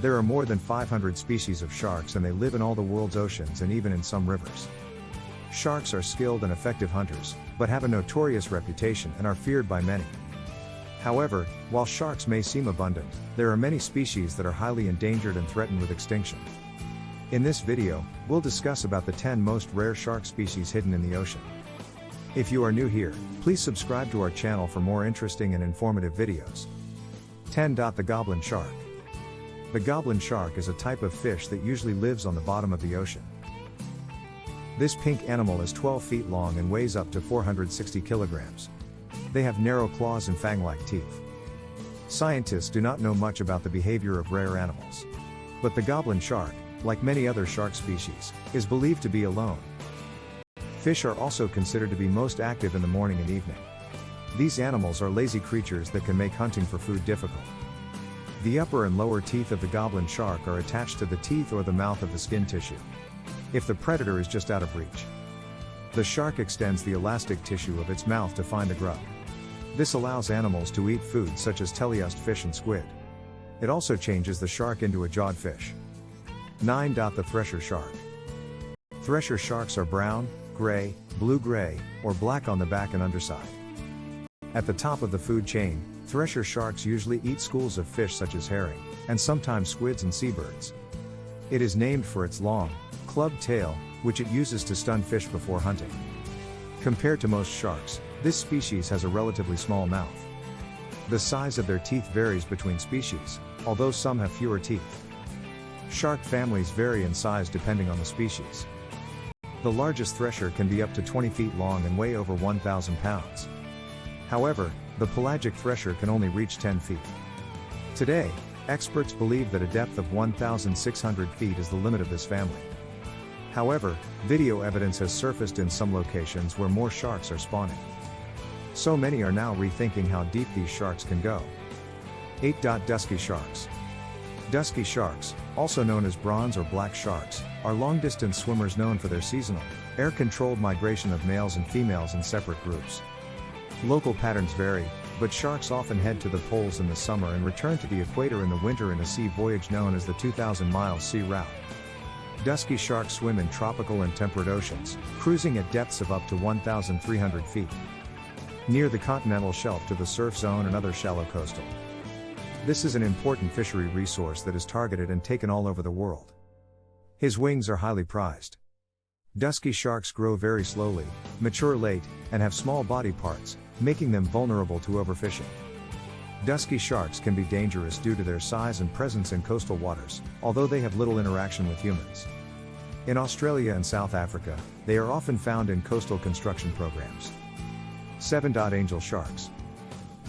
There are more than 500 species of sharks, and they live in all the world's oceans and even in some rivers. Sharks are skilled and effective hunters, but have a notorious reputation and are feared by many. However, while sharks may seem abundant, there are many species that are highly endangered and threatened with extinction. In this video, we'll discuss about the 10 most rare shark species hidden in the ocean. If you are new here, please subscribe to our channel for more interesting and informative videos. 10. The Goblin Shark. The goblin shark is a type of fish that usually lives on the bottom of the ocean. This pink animal is 12 feet long and weighs up to 460 kilograms. They have narrow claws and fang-like teeth. Scientists do not know much about the behavior of rare animals. But the goblin shark, like many other shark species, is believed to be alone. Fish are also considered to be most active in the morning and evening. These animals are lazy creatures that can make hunting for food difficult. The upper and lower teeth of the goblin shark are attached to the teeth or the mouth of the skin tissue, if the predator is just out of reach. The shark extends the elastic tissue of its mouth to find the grub. This allows animals to eat food such as teleost fish and squid. It also changes the shark into a jawed fish. 9. The Thresher Shark. Thresher sharks are brown, gray, blue-gray, or black on the back and underside. At the top of the food chain, thresher sharks usually eat schools of fish such as herring, and sometimes squids and seabirds. It is named for its long, clubbed tail, which it uses to stun fish before hunting. Compared to most sharks, this species has a relatively small mouth. The size of their teeth varies between species, although some have fewer teeth. Shark families vary in size depending on the species. The largest thresher can be up to 20 feet long and weigh over 1,000 pounds. However, the pelagic thresher can only reach 10 feet. Today, experts believe that a depth of 1,600 feet is the limit of this family. However, video evidence has surfaced in some locations where more sharks are spawning. So many are now rethinking how deep these sharks can go. 8. Dusky sharks. Dusky sharks, also known as bronze or black sharks, are long-distance swimmers known for their seasonal, air-controlled migration of males and females in separate groups. Local patterns vary, but sharks often head to the poles in the summer and return to the equator in the winter in a sea voyage known as the 2,000-mile sea route. Dusky sharks swim in tropical and temperate oceans, cruising at depths of up to 1,300 feet. Near the continental shelf to the surf zone and other shallow coastal. This is an important fishery resource that is targeted and taken all over the world. His wings are highly prized. Dusky sharks grow very slowly, mature late, and have small body parts, making them vulnerable to overfishing. Dusky sharks can be dangerous due to their size and presence in coastal waters, although they have little interaction with humans. In Australia and South Africa, they are often found in coastal construction programs. 7. Angel sharks.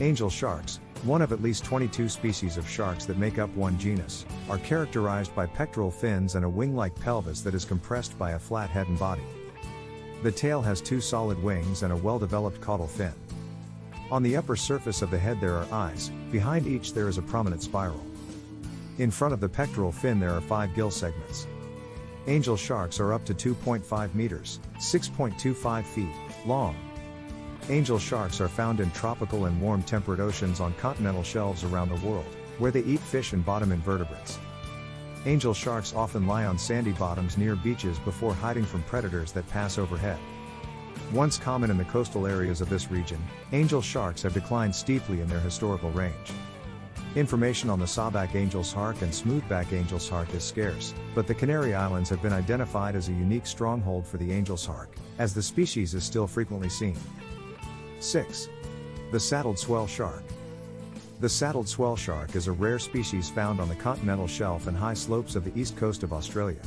Angel sharks, one of at least 22 species of sharks that make up one genus, are characterized by pectoral fins and a wing-like pelvis that is compressed by a flat head and body. The tail has 2 solid wings and a well-developed caudal fin. On the upper surface of the head there are eyes, behind each there is a prominent spiral. In front of the pectoral fin there are 5 gill segments. Angel sharks are up to 2.5 meters, 6.25 feet, long. Angel sharks are found in tropical and warm temperate oceans on continental shelves around the world, where they eat fish and bottom invertebrates. Angel sharks often lie on sandy bottoms near beaches before hiding from predators that pass overhead. Once common in the coastal areas of this region, angel sharks have declined steeply in their historical range. Information on the sawback angel shark and smoothback angel shark is scarce, but the Canary Islands have been identified as a unique stronghold for the angel shark, as the species is still frequently seen. 6. The Saddled Swell Shark. The saddled swell shark is a rare species found on the continental shelf and high slopes of the east coast of Australia.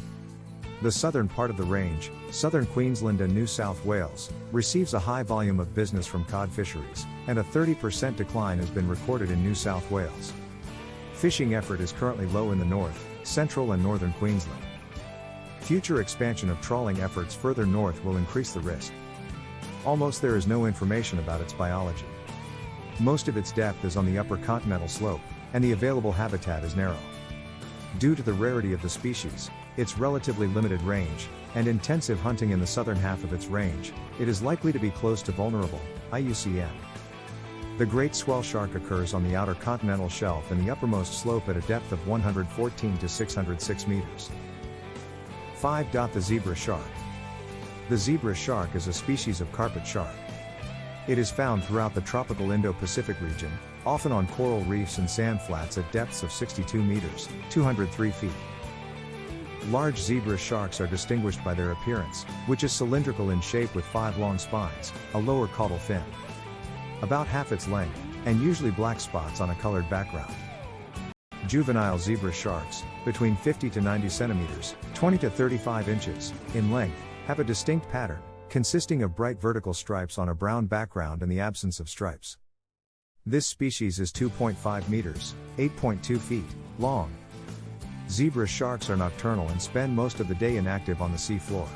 The southern part of the range, southern Queensland and New South Wales, receives a high volume of business from cod fisheries, and a 30% decline has been recorded in New South Wales. Fishing effort is currently low in the north, central and northern Queensland. Future expansion of trawling efforts further north will increase the risk. Almost there is no information about its biology. Most of its depth is on the upper continental slope, and the available habitat is narrow. Due to the rarity of the species, its relatively limited range, and intensive hunting in the southern half of its range, it is likely to be close to vulnerable, IUCN. The great swell shark occurs on the outer continental shelf and the uppermost slope at a depth of 114 to 606 meters. 5. The zebra shark. The zebra shark is a species of carpet shark. It is found throughout the tropical Indo-Pacific region, often on coral reefs and sand flats at depths of 62 meters, 203 feet. Large zebra sharks are distinguished by their appearance, which is cylindrical in shape with 5 long spines, a lower caudal fin, about half its length, and usually black spots on a colored background. Juvenile zebra sharks, between 50 to 90 centimeters, 20 to 35 inches, in length, have a distinct pattern, consisting of bright vertical stripes on a brown background and the absence of stripes. This species is 2.5 meters, 8.2 feet, long. Zebra sharks are nocturnal and spend most of the day inactive on the sea floor.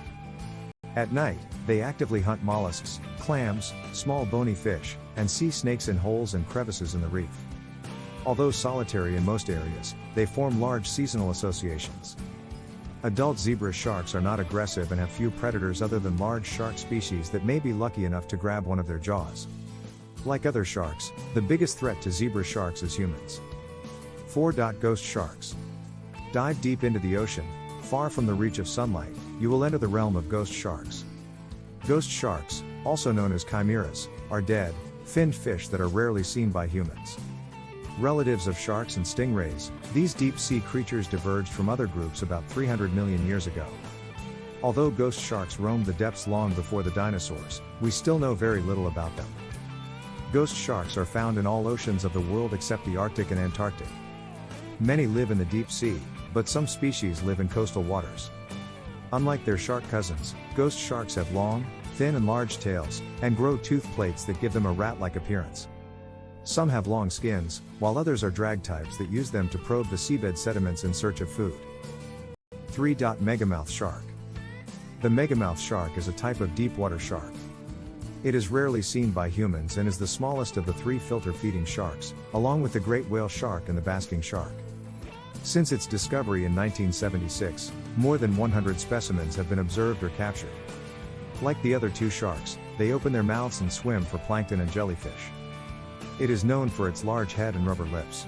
At night, they actively hunt mollusks, clams, small bony fish, and sea snakes in holes and crevices in the reef. Although solitary in most areas, they form large seasonal associations. Adult zebra sharks are not aggressive and have few predators other than large shark species that may be lucky enough to grab one of their jaws. Like other sharks, the biggest threat to zebra sharks is humans. 4. Ghost sharks. Dive deep into the ocean, far from the reach of sunlight, you will enter the realm of ghost sharks. Ghost sharks, also known as chimeras, are dead, finned fish that are rarely seen by humans. Relatives of sharks and stingrays, these deep-sea creatures diverged from other groups about 300 million years ago. Although ghost sharks roamed the depths long before the dinosaurs, we still know very little about them. Ghost sharks are found in all oceans of the world except the Arctic and Antarctic. Many live in the deep sea, but some species live in coastal waters. Unlike their shark cousins, ghost sharks have long, thin and large tails, and grow tooth plates that give them a rat-like appearance. Some have long skins, while others are drag types that use them to probe the seabed sediments in search of food. 3. Megamouth shark. The megamouth shark is a type of deep-water shark. It is rarely seen by humans and is the smallest of the 3 filter-feeding sharks, along with the great whale shark and the basking shark. Since its discovery in 1976, more than 100 specimens have been observed or captured. Like the other 2 sharks, they open their mouths and swim for plankton and jellyfish. It is known for its large head and rubber lips.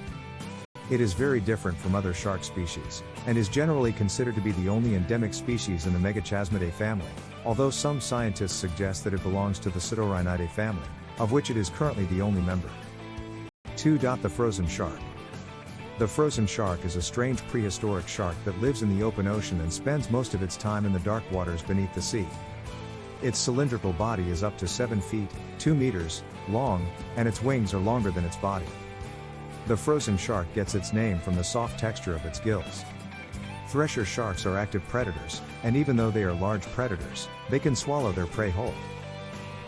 It is very different from other shark species, and is generally considered to be the only endemic species in the Megachasmidae family, although some scientists suggest that it belongs to the Pseudorhinidae family, of which it is currently the only member. 2. The frozen shark. The frozen shark is a strange prehistoric shark that lives in the open ocean and spends most of its time in the dark waters beneath the sea. Its cylindrical body is up to 7 feet, 2 meters, long, and its wings are longer than its body. The frozen shark gets its name from the soft texture of its gills. Thresher sharks are active predators, and even though they are large predators, they can swallow their prey whole.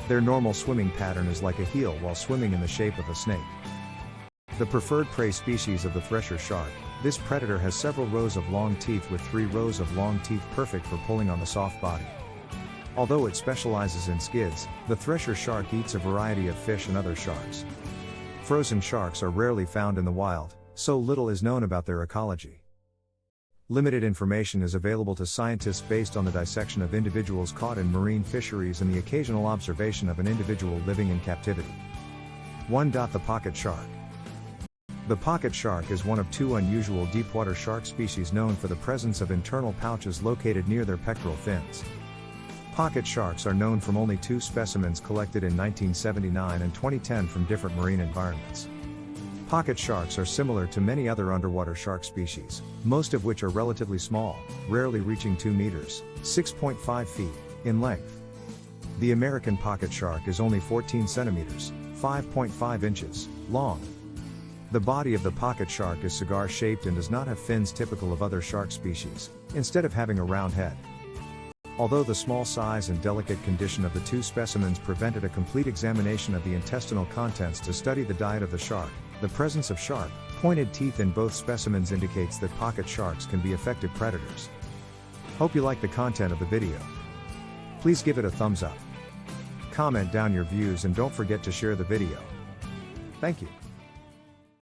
Their normal swimming pattern is like a heel while swimming in the shape of a snake. The preferred prey species of the thresher shark, this predator has several rows of long teeth with 3 rows of long teeth perfect for pulling on the soft body. Although it specializes in skids, the thresher shark eats a variety of fish and other sharks. Frozen sharks are rarely found in the wild, so little is known about their ecology. Limited information is available to scientists based on the dissection of individuals caught in marine fisheries and the occasional observation of an individual living in captivity. 1. The pocket shark. The pocket shark is one of 2 unusual deepwater shark species known for the presence of internal pouches located near their pectoral fins. Pocket sharks are known from only 2 specimens collected in 1979 and 2010 from different marine environments. Pocket sharks are similar to many other underwater shark species, most of which are relatively small, rarely reaching 2 meters, 6.5 feet, in length. The American pocket shark is only 14 centimeters, 5.5 inches, long. The body of the pocket shark is cigar-shaped and does not have fins typical of other shark species, instead of having a round head. Although the small size and delicate condition of the 2 specimens prevented a complete examination of the intestinal contents to study the diet of the shark, the presence of sharp, pointed teeth in both specimens indicates that pocket sharks can be effective predators. Hope you like the content of the video. Please give it a thumbs up. Comment down your views and don't forget to share the video. Thank you.